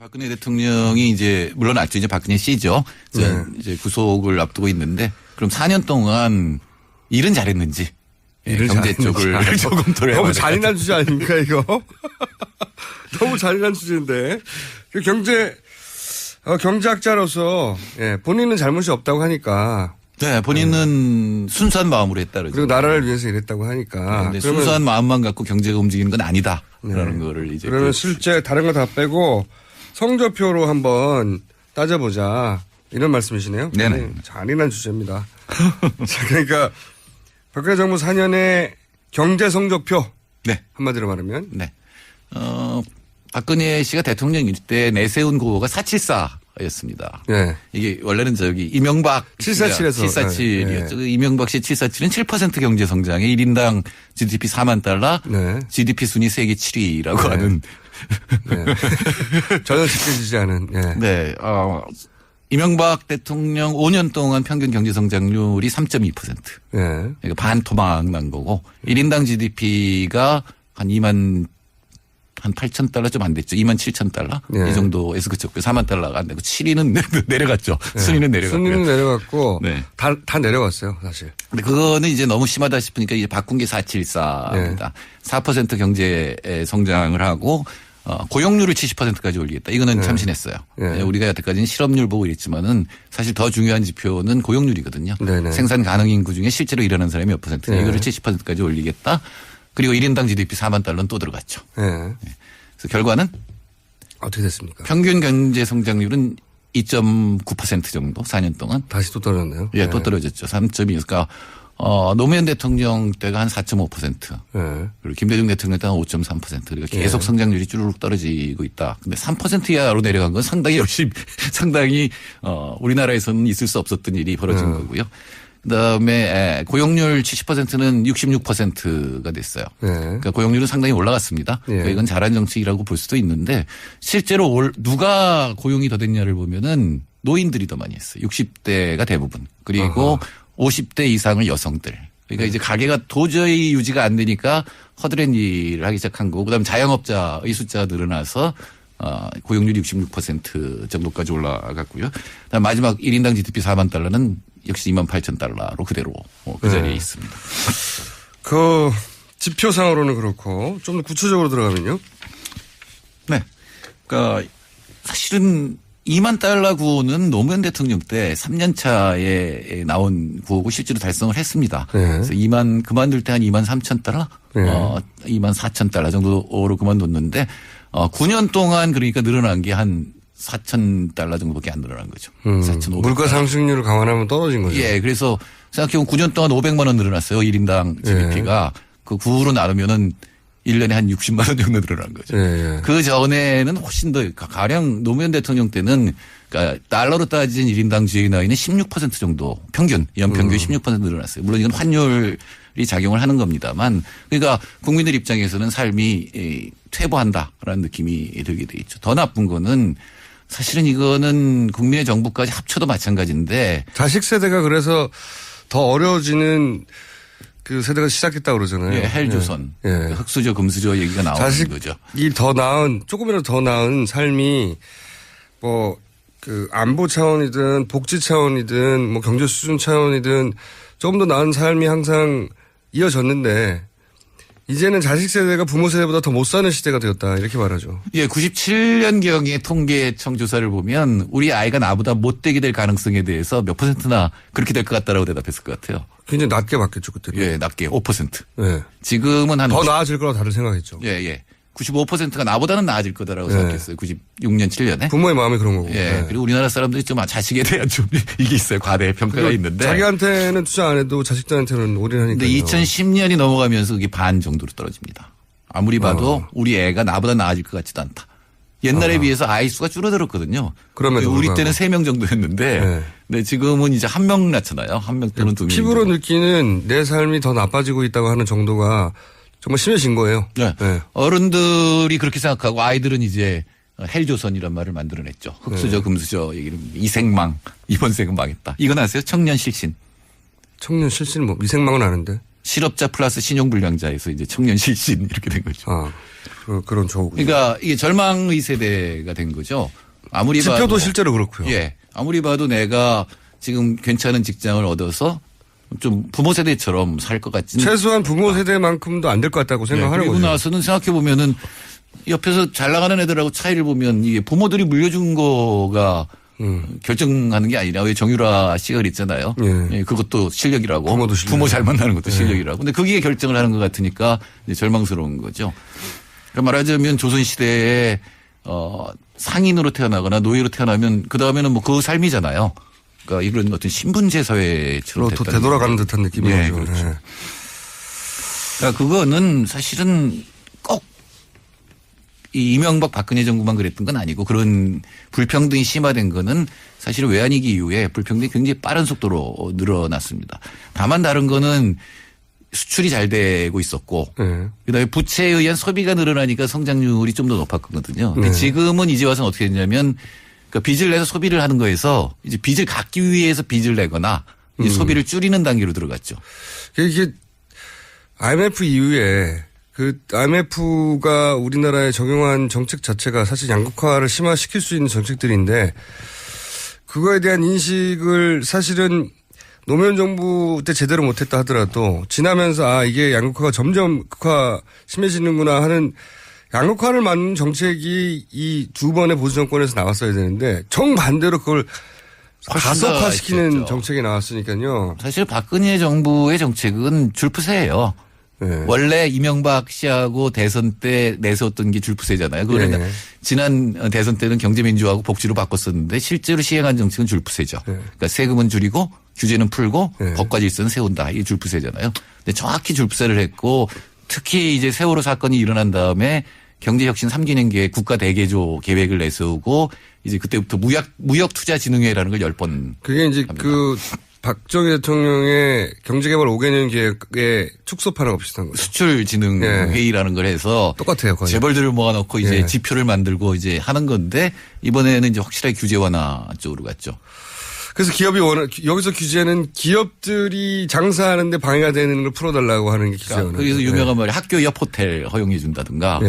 박근혜 대통령이 이제 물러났죠. 이제 박근혜 씨죠. 네. 이제 구속을 앞두고 있는데 그럼 4년 동안 일은 잘했는지 경제 쪽을 조금 더 너무 잔인한 주제 아닙니까 이거? 너무 잔인한 주제인데 경제학자로서 본인은 잘못이 없다고 하니까. 네, 본인은 순수한 마음으로 했다 그러죠. 그리고 나라를 위해서 일했다고 하니까. 네, 순수한 마음만 갖고 경제가 움직이는 건 아니다. 라는 거를 이제. 그러면 실제 다른 거 다 빼고 성적표로 한번 따져보자. 이런 말씀이시네요. 네네. 잔인한 주제입니다. 자, 그러니까 박근혜 정부 4년의 경제 성적표. 네. 한마디로 말하면. 네. 박근혜 씨가 대통령일 때 내세운 고가 474였습니다. 네. 이게 원래는 이명박 747에서 747이었죠. 네. 이명박 씨 747은 7% 경제 성장에 1인당 GDP 4만 달러, 네. GDP 순위 세계 7위라고 네. 하는. 네. 전혀 지켜지지 않은. 네. 네. 이명박 대통령 5년 동안 평균 경제 성장률이 3.2%. 네. 그러니까 반토막 난 거고 1인당 GDP가 한 2만 한 8천 달러 좀 안 됐죠. 2만 7천 달러 네. 이 정도에서 그쳤고요. 4만 달러가 안 되고 7위는 내려갔죠. 네. 순위는 내려갔고요. 순위는 내려갔고 네. 다 내려갔어요, 사실. 근데 그거는 이제 너무 심하다 싶으니까 이제 바꾼 게 474입니다. 네. 4% 경제 성장을 하고 고용률을 70%까지 올리겠다. 이거는 네. 참신했어요. 네. 우리가 여태까지는 실업률 보고 이랬지만은 사실 더 중요한 지표는 고용률이거든요. 네네. 생산 가능 인구 중에 실제로 일하는 사람이 몇 퍼센트냐. 네. 이거를 70%까지 올리겠다. 그리고 1인당 GDP 4만 달러는 또 들어갔죠. 네. 그래서 결과는 어떻게 됐습니까? 평균 경제 성장률은 2.9% 정도 4년 동안. 다시 또 떨어졌네요. 예, 네. 또 떨어졌죠. 3.2. 그러니까 노무현 대통령 때가 한 4.5%. 네. 그리고 김대중 대통령 때가 5.3%. 그러니까 계속 네. 성장률이 쭈르륵 떨어지고 있다. 근데 3% 이하로 내려간 건 상당히 상당히 우리나라에서는 있을 수 없었던 일이 벌어진 거고요. 그다음에 고용률 70%는 66%가 됐어요. 네. 그러니까 고용률은 상당히 올라갔습니다. 네. 그러니까 이건 잘한 정책이라고 볼 수도 있는데 실제로 누가 고용이 더 됐냐를 보면은 노인들이 더 많이 했어요. 60대가 대부분. 그리고 50대 이상의 여성들. 그러니까 이제 가게가 도저히 유지가 안 되니까 허드렛 일을 하기 시작한 거고 그다음에 자영업자의 숫자가 늘어나서 고용률이 66% 정도까지 올라갔고요. 그다음 마지막 1인당 GDP 4만 달러는 역시 2만 8천 달러로 그대로 그 자리에 있습니다. 그 지표상으로는 그렇고 좀 더 구체적으로 들어가면요. 네. 그러니까 사실은 2만 달러 구호는 노무현 대통령 때 3년 차에 나온 구호고 실제로 달성을 했습니다. 네. 그래서 그만둘 때 한 2만 3천 달러, 네. 2만 4천 달러 정도로 그만뒀는데 9년 동안 그러니까 늘어난 게 한 4천 달러 정도밖에 안 늘어난 거죠. 4,500. 물가 상승률을 감안하면 떨어진 거죠. 예, 그래서 생각해보면 9년 동안 500만 원 늘어났어요. 1인당 GDP가. 그 9로 나누면은 1년에 한 60만 원 정도 늘어난 거죠. 예. 그 전에는 훨씬 더 가령 노무현 대통령 때는 그러니까 달러로 따진 1인당 GNI는 16% 정도 연평균 16% 늘어났어요. 물론 이건 환율이 작용을 하는 겁니다만 그러니까 국민들 입장에서는 삶이 퇴보한다라는 느낌이 들게 돼 있죠. 더 나쁜 거는 사실은 이거는 국민의 정부까지 합쳐도 마찬가지인데 자식 세대가 그래서 더 어려워지는 그 세대가 시작했다고 그러잖아요. 예, 헬조선, 예. 흑수저, 금수저 얘기가 나오는 거죠. 자식이 더 나은 조금이라도 더 나은 삶이 뭐 그 안보 차원이든 복지 차원이든 뭐 경제 수준 차원이든 조금 더 나은 삶이 항상 이어졌는데 이제는 자식 세대가 부모 세대보다 더 못 사는 시대가 되었다 이렇게 말하죠. 예, 97년경의 통계청 조사를 보면 우리 아이가 나보다 못되게 될 가능성에 대해서 몇 퍼센트나 그렇게 될 것 같다라고 대답했을 것 같아요. 굉장히 낮게 받겠죠 그때. 예, 낮게 5%. 예. 지금은 한 더 나아질 거라고 다들 생각했죠. 예, 예. 95%가 나보다는 나아질 거다라고 생각했어요. 96년, 7년에. 부모의 마음이 그런 거고. 예. 그리고 우리나라 사람들이 좀 자식에 대한 좀 이게 있어요. 과대 평가가 있는데. 자기한테는 투자 안 해도 자식들한테는 올인하니까. 근데 2010년이 넘어가면서 그게 반 정도로 떨어집니다. 아무리 봐도 우리 애가 나보다 나아질 것 같지도 않다. 옛날에 비해서 아이 수가 줄어들었거든요. 그럼에도 우리 불구하고. 때는 3명 정도였는데 네. 네, 지금은 이제 1명 낳잖아요. 1명 또는 2명. 피부로 느끼는 내 삶이 더 나빠지고 있다고 하는 정도가 정말 심해진 거예요. 네. 네. 어른들이 그렇게 생각하고 아이들은 이제 헬조선이란 말을 만들어냈죠. 흑수저, 금수저 얘기를 이생망, 이번 생은 망했다. 이건 아세요? 청년 실신. 청년 실신 뭐 미생망은 아는데. 실업자 플러스 신용불량자에서 이제 청년 실신 이렇게 된 거죠. 아, 그런 조국. 그러니까 이게 절망의 세대가 된 거죠. 아무리 지표도 봐도 실제로 그렇고요. 예. 아무리 봐도 내가 지금 괜찮은 직장을 얻어서 좀 부모 세대처럼 살 것 같지는. 최소한 부모 세대만큼도 안 될 것 같다고 생각하는 그리고 거죠. 나서는 생각해 보면은 옆에서 잘 나가는 애들하고 차이를 보면 이게 부모들이 물려준 거가 결정하는 게 아니라 왜 정유라 씨가 그랬잖아요. 예, 그것도 실력이라고. 부모도 실력. 부모 잘 만나는 것도 실력이라고. 근데 그게 결정을 하는 것 같으니까 이제 절망스러운 거죠. 그러니까 말하자면 조선시대에 상인으로 태어나거나 노예로 태어나면 그 다음에는 뭐 그 삶이잖아요. 그러니까 이런 어떤 신분제 사회처럼 또 됐다는 되돌아가는 거죠. 듯한 느낌이죠. 네, 그렇죠. 그러니까 그거는 사실은 꼭 이 이명박 박근혜 정부만 그랬던 건 아니고 그런 불평등이 심화된 거는 사실은 외환위기 이후에 불평등이 굉장히 빠른 속도로 늘어났습니다. 다만 다른 거는 수출이 잘 되고 있었고 그다음에 부채에 의한 소비가 늘어나니까 성장률이 좀 더 높았거든요. 근데 지금은 이제 와서는 어떻게 됐냐면 그러니까 빚을 내서 소비를 하는 거에서 이제 빚을 갚기 위해서 빚을 내거나 이제 소비를 줄이는 단계로 들어갔죠. 이게 IMF 이후에 그 IMF가 우리나라에 적용한 정책 자체가 사실 양극화를 심화시킬 수 있는 정책들인데 그거에 대한 인식을 사실은 노무현 정부 때 제대로 못했다 하더라도 지나면서 이게 양극화가 점점 심해지는구나 하는 양극화를 막는 정책이 이 두 번의 보수 정권에서 나왔어야 되는데 정반대로 그걸 가속화시키는 정책이 나왔으니까요. 사실 박근혜 정부의 정책은 줄푸세예요. 네. 원래 이명박 씨하고 대선 때 내세웠던 게 줄푸세잖아요. 그러니까 지난 대선 때는 경제민주화하고 복지로 바꿨었는데 실제로 시행한 정책은 줄푸세죠. 그러니까 세금은 줄이고 규제는 풀고 법과 질서는 세운다. 이게 줄푸세잖아요. 근데 정확히 줄푸세를 했고 특히 이제 세월호 사건이 일어난 다음에 경제혁신 3기년 계획 국가 대개조 계획을 내세우고 이제 그때부터 무역투자진흥회라는 걸 10번. 그게 이제 합니다. 그 박정희 대통령의 경제개발 5개년 계획에 축소판하고 비슷한 거죠. 수출진흥회의라는 걸 해서 똑같아요. 거의. 재벌들을 모아놓고 이제 지표를 만들고 이제 하는 건데 이번에는 이제 확실하게 규제 완화 쪽으로 갔죠. 그래서 기업이 여기서 규제는 기업들이 장사하는데 방해가 되는 걸 풀어달라고 하는 게 규제예요. 그래서 유명한 말이 학교 옆 호텔 허용해 준다든가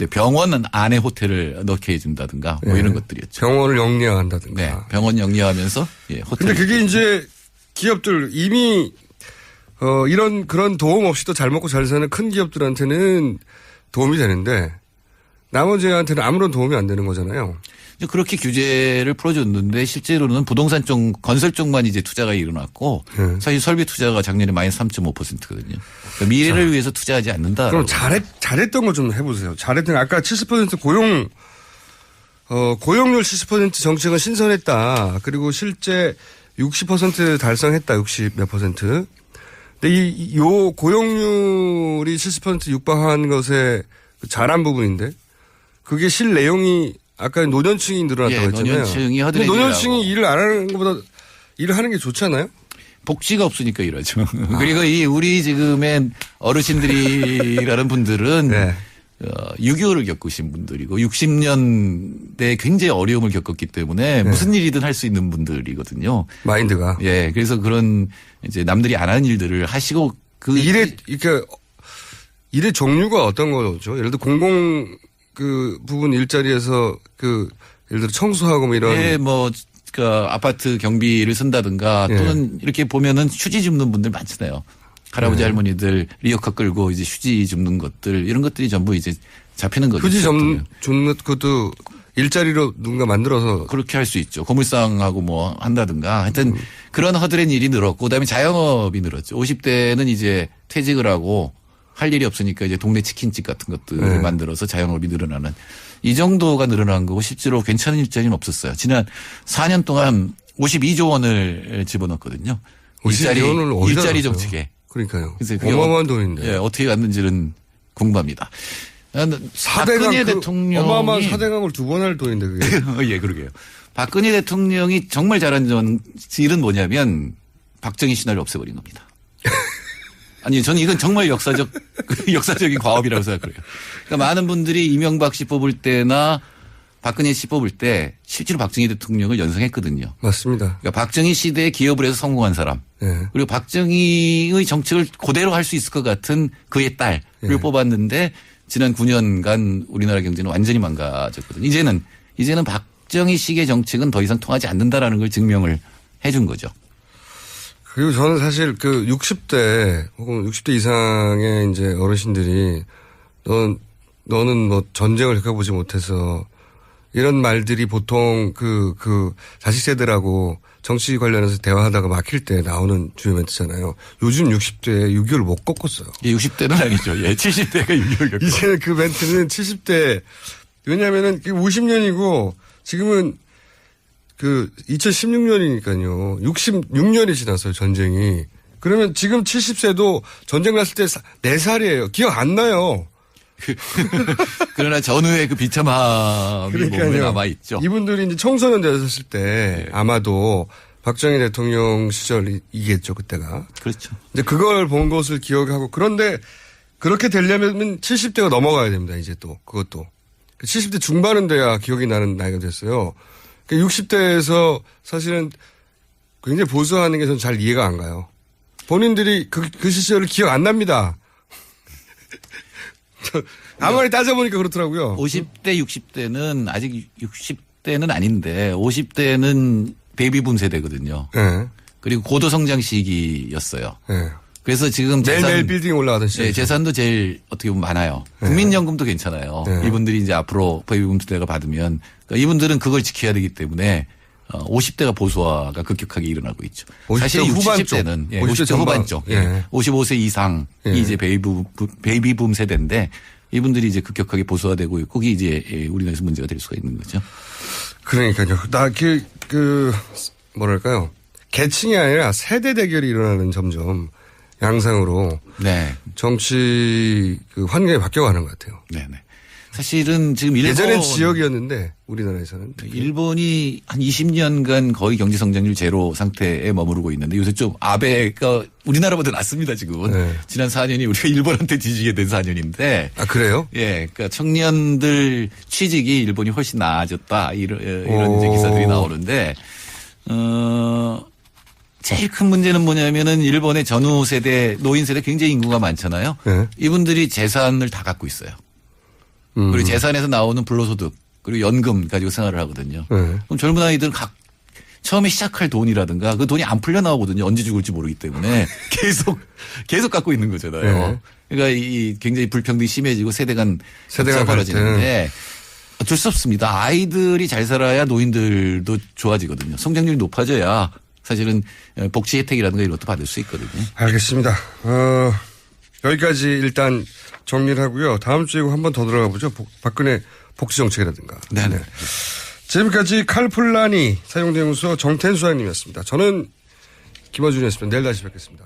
병원 안에 호텔을 넣게 해준다든가 뭐 이런 것들이었죠. 병원을 영리화한다든가. 네, 병원 영리화하면서 호텔. 근데 그게 이제 기업들 이미 그런 도움 없이도 잘 먹고 잘 사는 큰 기업들한테는 도움이 되는데 나머지한테는 아무런 도움이 안 되는 거잖아요. 그렇게 규제를 풀어줬는데 실제로는 부동산 쪽, 건설 쪽만 이제 투자가 일어났고 사실 설비 투자가 작년에 마이너스 3.5%거든요. 그러니까 미래를 위해서 투자하지 않는다. 그럼 잘했던 거 좀 해보세요. 잘했던 아까 70% 고용률 70% 정책은 신선했다. 그리고 실제 60% 달성했다. 60 몇 %. 근데 요 고용률이 70% 육박한 것의 잘한 부분인데 그게 실 내용이 아까 노년층이 늘어났다고 했잖아요. 노년층이 허드렛이라고. 노년층이 일을 안 하는 것보다 일을 하는 게 좋지 않아요? 복지가 없으니까 이러죠. 그리고 우리 지금의 어르신들이라는 분들은 6.25를 겪으신 분들이고 60년대에 굉장히 어려움을 겪었기 때문에 무슨 일이든 할 수 있는 분들이거든요. 마인드가. 예. 그래서 그런 이제 남들이 안 하는 일들을 하시고 일의 종류가 어떤 거죠? 예를 들어 그 부분 일자리에서 예를 들어 청소하고 뭐 이런. 예, 그 아파트 경비를 쓴다든가 또는 이렇게 보면은 휴지 줍는 분들 많잖아요. 할아버지 할머니들 리어카 끌고 이제 휴지 줍는 것들 이런 것들이 전부 이제 잡히는 거죠. 휴지 줍는 것도 일자리로 누군가 만들어서. 그렇게 할 수 있죠. 고물상하고 뭐 한다든가 하여튼 그런 허드렛 일이 늘었고 그다음에 자영업이 늘었죠. 50대는 이제 퇴직을 하고 할 일이 없으니까 이제 동네 치킨집 같은 것들을 만들어서 자영업이 늘어나는 이 정도가 늘어난 거고 실제로 괜찮은 일자리는 없었어요. 지난 4년 동안 52조 원을 집어넣었거든요. 일자리 정책에. 그러니까요. 어마어마한 돈인데. 예, 어떻게 갔는지는 궁금합니다. 박근혜 대통령이 어마어마한 사대강을 2번 할 돈인데 그게. 예, 그러게요. 박근혜 대통령이 정말 잘한 일은 뭐냐면 박정희 신화를 없애버린 겁니다. 아니, 저는 이건 정말 역사적인 과업이라고 생각해요. 그러니까 많은 분들이 이명박 씨 뽑을 때나 박근혜 씨 뽑을 때 실제로 박정희 대통령을 연상했거든요. 맞습니다. 그러니까 박정희 시대에 기업을 해서 성공한 사람. 예. 그리고 박정희의 정책을 그대로 할 수 있을 것 같은 그의 딸을 예. 뽑았는데 지난 9년간 우리나라 경제는 완전히 망가졌거든요. 이제는 박정희 씨의 정책은 더 이상 통하지 않는다라는 걸 증명을 해준 거죠. 그리고 저는 사실 그 60대 혹은 60대 이상의 이제 어르신들이 너는 뭐 전쟁을 겪어보지 못해서 이런 말들이 보통 그 자식 세대라고 정치 관련해서 대화하다가 막힐 때 나오는 주요 멘트잖아요. 요즘 60대에 6.25를 못 꺾었어요. 예, 60대는 아니죠. 예, 70대가 6.25를 겪고. 이제는 그 멘트는 70대, 왜냐면은 50년이고 지금은 그 2016년이니까요. 66년이 지났어요, 전쟁이. 그러면 지금 70세도 전쟁 났을 때 4살이에요. 기억 안 나요. 그러나 전후의 그 비참함이 몸에 남아있죠. 이분들이 이제 청소년 되셨을 때 아마도 박정희 대통령 시절이겠죠, 그때가. 그렇죠. 이제 그걸 본 것을 기억하고, 그런데 그렇게 되려면 70대가 넘어가야 됩니다, 이제 또. 그것도. 70대 중반은 돼야 기억이 나는 나이가 됐어요. 60대에서 사실은 굉장히 보수하는 게 저는 잘 이해가 안 가요. 본인들이 그 시절을 기억 안 납니다. 아무리 따져보니까 그렇더라고요. 50대, 60대는 아직 60대는 아닌데 50대는 베이비붐 세대거든요. 네. 그리고 고도 성장 시기였어요. 네. 그래서 지금 매일매일 빌딩 올라가던 시절. 네, 재산도 제일 어떻게 보면 많아요. 국민연금도 괜찮아요. 네. 이분들이 이제 앞으로 베이비붐 세대가 받으면 그러니까 이분들은 그걸 지켜야 되기 때문에 50대가 보수화가 급격하게 일어나고 있죠. 50대 사실 후반 70대는 쪽. 50대 후반 쪽. 예. 55세 이상이 예. 이제 베이비붐 세대인데 이분들이 이제 급격하게 보수화되고 있고 그게 이제 우리나라에서 문제가 될 수가 있는 거죠. 그러니까요. 뭐랄까요. 계층이 아니라 세대 대결이 일어나는 점점 양상으로. 네. 정치 그 환경이 바뀌어가는 것 같아요. 네네. 사실은 지금 예전엔 지역이었는데 우리나라에서는 일본이 한 20년간 거의 경제 성장률 제로 상태에 머무르고 있는데 요새 좀 아베가 우리나라보다 낫습니다 지금은. 네. 지난 4년이 우리가 일본한테 뒤지게 된 4년인데. 아 그래요? 예, 그러니까 청년들 취직이 일본이 훨씬 나아졌다 이런 이제 기사들이 나오는데 제일 큰 문제는 뭐냐면은 일본의 전후 세대 노인 세대 굉장히 인구가 많잖아요. 네. 이분들이 재산을 다 갖고 있어요. 그리고 재산에서 나오는 불로소득 그리고 연금 가지고 생활을 하거든요. 네. 그럼 젊은 아이들은 처음에 시작할 돈이라든가 그 돈이 안 풀려 나오거든요. 언제 죽을지 모르기 때문에 계속 갖고 있는 거잖아요. 네. 그러니까 이 굉장히 불평등이 심해지고 세대 간 갈등. 벌어지는데 어쩔 수 없습니다. 아이들이 잘 살아야 노인들도 좋아지거든요. 성장률이 높아져야 사실은 복지 혜택이라든가 이런 것도 받을 수 있거든요. 알겠습니다. 여기까지 일단 정리를 하고요. 다음 주에 한 번 더 들어가 보죠. 박근혜 복지 정책이라든가. 네네. 네. 지금까지 칼폴라니 사용대행소 정태인 소장님이었습니다. 저는 김어준이었습니다. 내일 다시 뵙겠습니다.